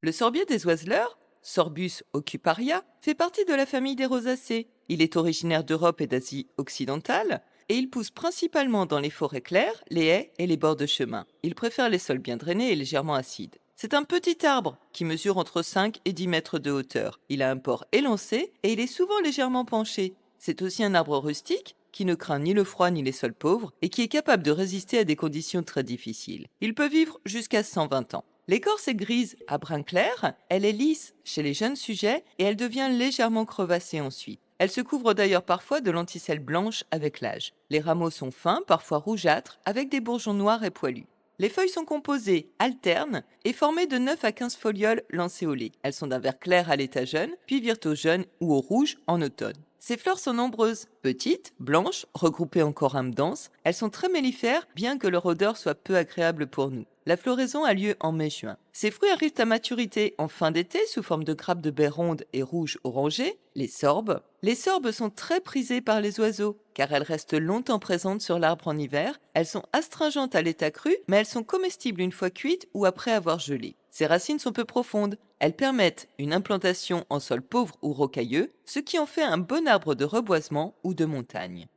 Le sorbier des oiseleurs, Sorbus ocuparia, fait partie de la famille des rosacées. Il est originaire d'Europe et d'Asie occidentale et il pousse principalement dans les forêts claires, les haies et les bords de chemin. Il préfère les sols bien drainés et légèrement acides. C'est un petit arbre qui mesure entre 5 et 10 mètres de hauteur. Il a un port élancé et il est souvent légèrement penché. C'est aussi un arbre rustique qui ne craint ni le froid ni les sols pauvres et qui est capable de résister à des conditions très difficiles. Il peut vivre jusqu'à 120 ans. L'écorce est grise à brun clair, elle est lisse chez les jeunes sujets et elle devient légèrement crevassée ensuite. Elle se couvre d'ailleurs parfois de lenticelles blanches avec l'âge. Les rameaux sont fins, parfois rougeâtres, avec des bourgeons noirs et poilus. Les feuilles sont composées, alternes et formées de 9 à 15 folioles lancéolées. Elles sont d'un vert clair à l'état jeune, puis virent au jaune ou au rouge en automne. Ces fleurs sont nombreuses, petites, blanches, regroupées en corymbe dense. Elles sont très mellifères, bien que leur odeur soit peu agréable pour nous. La floraison a lieu en mai-juin. Ces fruits arrivent à maturité en fin d'été sous forme de grappes de baies rondes et rouges orangées, les sorbes. Les sorbes sont très prisées par les oiseaux, car elles restent longtemps présentes sur l'arbre en hiver. Elles sont astringentes à l'état cru, mais elles sont comestibles une fois cuites ou après avoir gelé. Ces racines sont peu profondes. Elles permettent une implantation en sol pauvre ou rocailleux, ce qui en fait un bon arbre de reboisement ou de montagne.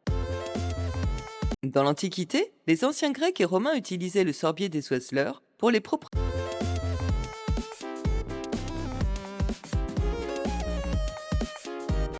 Dans l'Antiquité, les anciens Grecs et Romains utilisaient le sorbier des oiseleurs pour les propriétés